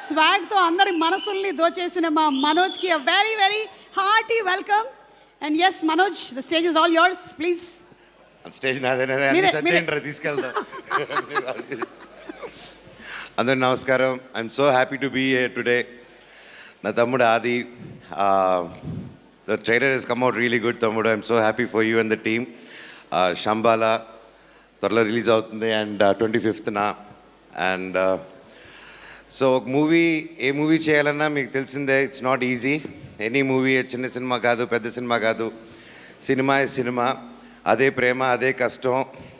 స్వాగ్తో అందరి మనసుల్ని దోచేసిన మా మనోజ్కి a very very hearty welcome. And yes, Manoj, the stage is all yours, please. Stage నాదేనా సత్యేంద్ర తీసుకెళ్దాం. అందరూ నమస్కారం. I'm so happy to be here today. నా తమ్ముడు Aadi, the trailer has come out really good తమ్ముడు. I'm so happy for you and the team. Shambhala త్వరలో release అవుతుంది and 25th. And so ఒక మూవీ, ఏ మూవీ చేయాలన్నా మీకు తెలిసిందే, it's not easy. Any movie చిన్న సినిమా కాదు, పెద్ద సినిమా కాదు, సినిమా సినిమా. అదే ప్రేమ, అదే కష్టం,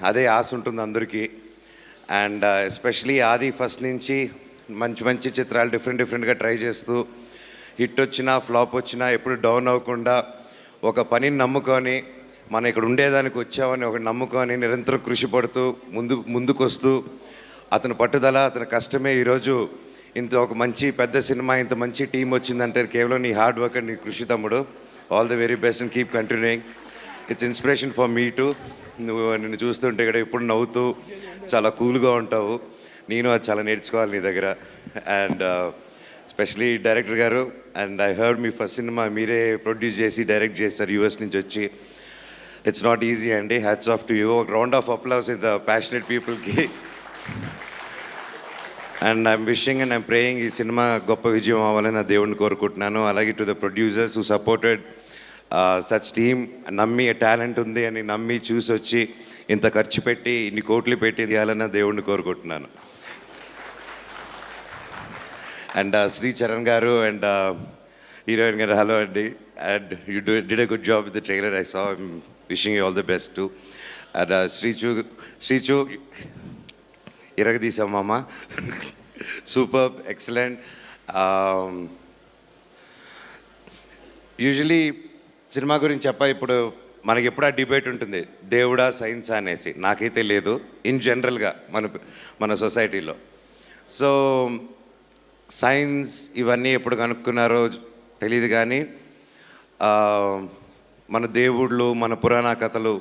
అదే ఆశ ఉంటుంది అందరికీ. అండ్ ఎస్పెషలీ ఆది ఫస్ట్ నుంచి మంచి మంచి చిత్రాలు డిఫరెంట్గా ట్రై చేస్తూ హిట్ వచ్చినా ఫ్లాప్ వచ్చినా ఎప్పుడు డౌన్ అవ్వకుండా ఒక పనిని నమ్ముకొని మనం ఇక్కడ ఉండేదానికి వచ్చామని ఒక నమ్ముకొని నిరంతరం కృషి పడుతూ ముందుకు వస్తూ అతని పట్టుదల, అతని కష్టమే ఈరోజు ఇంత ఒక మంచి పెద్ద సినిమా, ఇంత మంచి టీం వచ్చిందంటే కేవలం నీ హార్డ్ వర్క్ అండ్ నీ కృషి తమ్ముడు. All the very best and keep continuing. It's inspiration for me to. నిన్ను చూస్తుంటే ఇక్కడ ఎప్పుడు నవ్వుతూ చాలా కూల్గా ఉంటావు. నేను అది చాలా నేర్చుకోవాలి నీ దగ్గర. అండ్ ఎస్పెషలీ డైరెక్టర్ గారు, అండ్ ఐ హర్డ్ మీ ఫస్ట్ సినిమా మీరే ప్రొడ్యూస్ చేసి డైరెక్ట్ చేస్తారు యూఎస్ నుంచి వచ్చి. ఇట్స్ నాట్ ఈజీ అండి. Hats off to you. ఒక round of applause in the passionate పీపుల్కి. And I'm wishing and I'm praying ఈ సినిమా గొప్ప విజయం అవ్వాలని నా దేవుడిని కోరుకుంటున్నాను. అలాగే to the producers who supported such team, నమ్మి టాలెంట్ ఉంది అని నమ్మి చూసి వచ్చి ఇంత ఖర్చు పెట్టి ఇన్ని కోట్లు పెట్టి తీయాలని దేవుడిని కోరుకుంటున్నాను. And Sri Charan garu and heroine గారు, హలో అండి. And you did a good job with the trailer. I saw. I'm wishing you all the best too. And Srichu ఇరగదీసామమ్మ. Super, excellent. యూజువలీ సినిమా గురించి ఇప్పుడు మనకి ఎప్పుడు ఆ డిబేట్ ఉంటుంది, దేవుడా సైన్సా అనేసి. నాకైతే లేదు ఇన్ జనరల్గా మన సొసైటీలో. సో సైన్స్ ఇవన్నీ ఎప్పుడు కనుక్కున్నారో తెలియదు, కానీ మన దేవుళ్ళు, మన పురాణ కథలు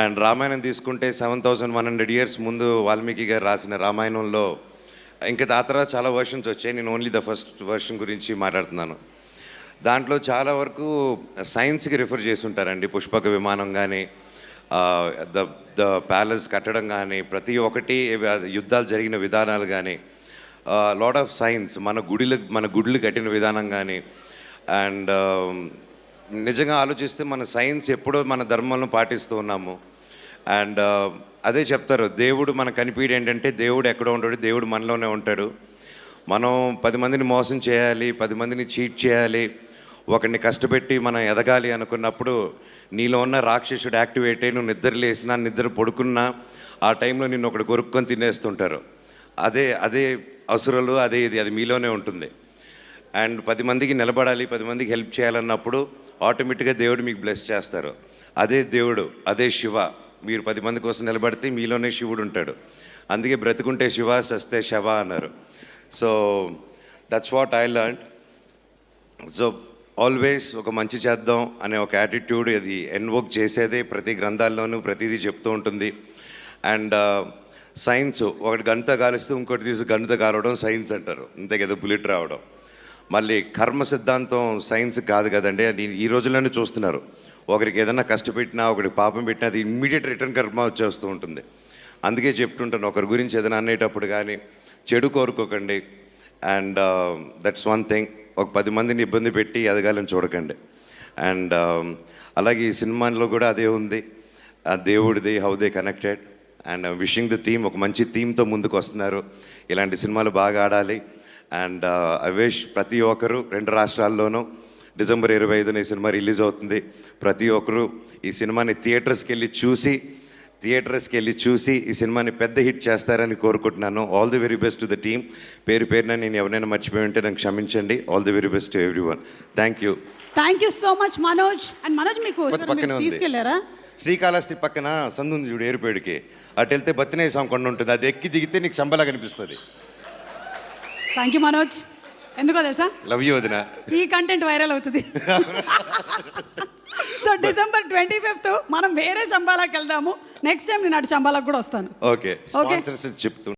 అండ్ రామాయణం తీసుకుంటే 7100 years ముందు వాల్మీకి గారు రాసిన రామాయణంలో ఇంకా ఆ తర్వాత చాలా వర్షన్స్ వచ్చాయి. నేను ఓన్లీ ద ఫస్ట్ వర్షన్ గురించి మాట్లాడుతున్నాను. దాంట్లో చాలా వరకు సైన్స్కి రిఫర్ చేసి ఉంటారండి. పుష్పక విమానం కానీ, ద ప్యాలెస్ కట్టడం కానీ, ప్రతి ఒక్కటి యుద్ధాలు జరిగిన విధానాలు కానీ, లాట్ ఆఫ్ సైన్స్, మన గుడులు కట్టిన విధానం కానీ. అండ్ నిజంగా ఆలోచిస్తే మన సైన్స్ ఎప్పుడో మన ధర్మంలో పాటిస్తూ ఉన్నాము. అండ్ అదే చెప్తారు, దేవుడు మనకు కనిపించడం ఏంటంటే దేవుడు ఎక్కడో ఉంటాడు, దేవుడు మనలోనే ఉంటాడు. మనం 10 మందిని మోసం చేయాలి, 10 మందిని చీట్ చేయాలి, ఒకరిని కష్టపెట్టి మనం ఎదగాలి అనుకున్నప్పుడు నీలో ఉన్న రాక్షసుడు యాక్టివేట్ అయ్యి నువ్వు నిద్ర లేసినా, నిద్ర పడుకున్నా ఆ టైంలో నిన్ను ఒకటి కొరుక్కొని తినేస్తుంటారు. అదే అసురులు, అది మీలోనే ఉంటుంది. అండ్ 10 మందికి నిలబడాలి, 10 మందికి హెల్ప్ చేయాలన్నప్పుడు ఆటోమేటిక్గా దేవుడు మీకు బ్లెస్ చేస్తారు. అదే దేవుడు, అదే శివ. మీరు 10 మంది కోసం నిలబడితే మీలోనే శివుడు ఉంటాడు. అందుకే బ్రతుకుంటే శివ, సస్తే శవ అన్నారు. So that's what I learn. So always ఒక మంచి చేద్దాం అనే ఒక యాటిట్యూడ్ అది ఎన్వోక్ చేసేదే ప్రతి గ్రంథాల్లోనూ ప్రతిదీ చెప్తూ ఉంటుంది. అండ్ సైన్స్ ఒకటి గంట కాలుస్తూ ఇంకోటి తీసి గంట కాలవడం సైన్స్ అంటారు, అంతే కదా, బుల్లెట్ రావడం. మళ్ళీ కర్మ సిద్ధాంతం సైన్స్ కాదు కదండి. అది ఈ రోజుల్లోనే చూస్తున్నారు. ఒకరికి ఏదైనా కష్టపెట్టినా, ఒకరికి పాపం పెట్టినా అది ఇమ్మీడియట్ రిటర్న్ కర్మ వచ్చేస్తూ ఉంటుంది. అందుకే చెప్తుంటాను, ఒకరి గురించి ఏదైనా అనేటప్పుడు కానీ చెడు కోరుకోకండి. And that's one thing. ఒక 10 మందిని ఇబ్బంది పెట్టి ఎదగాలని చూడకండి. అండ్ అలాగే ఈ సినిమాలో కూడా అదే ఉంది, దేవుడిది, how they connected. And wishing the team ఒక మంచి థీమ్తో ముందుకు వస్తున్నారు. ఇలాంటి సినిమాలు బాగా ఆడాలి. అండ్ ఐ విష్ ప్రతి ఒక్కరు 2 రాష్ట్రాల్లోనూ December 25న ఈ సినిమా రిలీజ్ అవుతుంది. ప్రతి ఒక్కరు ఈ సినిమాని థియేటర్స్కి వెళ్ళి చూసి ఈ సినిమాని పెద్ద హిట్ చేస్తారని కోరుకుంటున్నాను. All the very best to the team. పేరున నేను ఎవరైనా మర్చిపోయి ఉంటే నాకు క్షమించండి. All the very best to everyone. Thank you so much Manoj. And Manoj మీకు తీసుకెళ్లారా? శ్రీకాళహస్తి పక్కన సందు ఉంది చూడు, ఏరుపేడికి. అటు వెళ్తే బత్తినే స్వామి కొండ ఉంటుంది, అది ఎక్కి దిగితే నీకు శంబలా కనిపిస్తుంది. Thank you Manoj. ఎందుకో తెలుసా? లవ్ యూ వదినా. ఈ కంటెంట్ వైరల్ అవుతుంది. సో December 25th మనం వేరే శంబాలాకి వెళ్దాము. నెక్స్ట్ టైం నేను అటు శంబాలాకు కూడా వస్తాను. ఓకే, స్పాన్సర్స్ చెప్తూ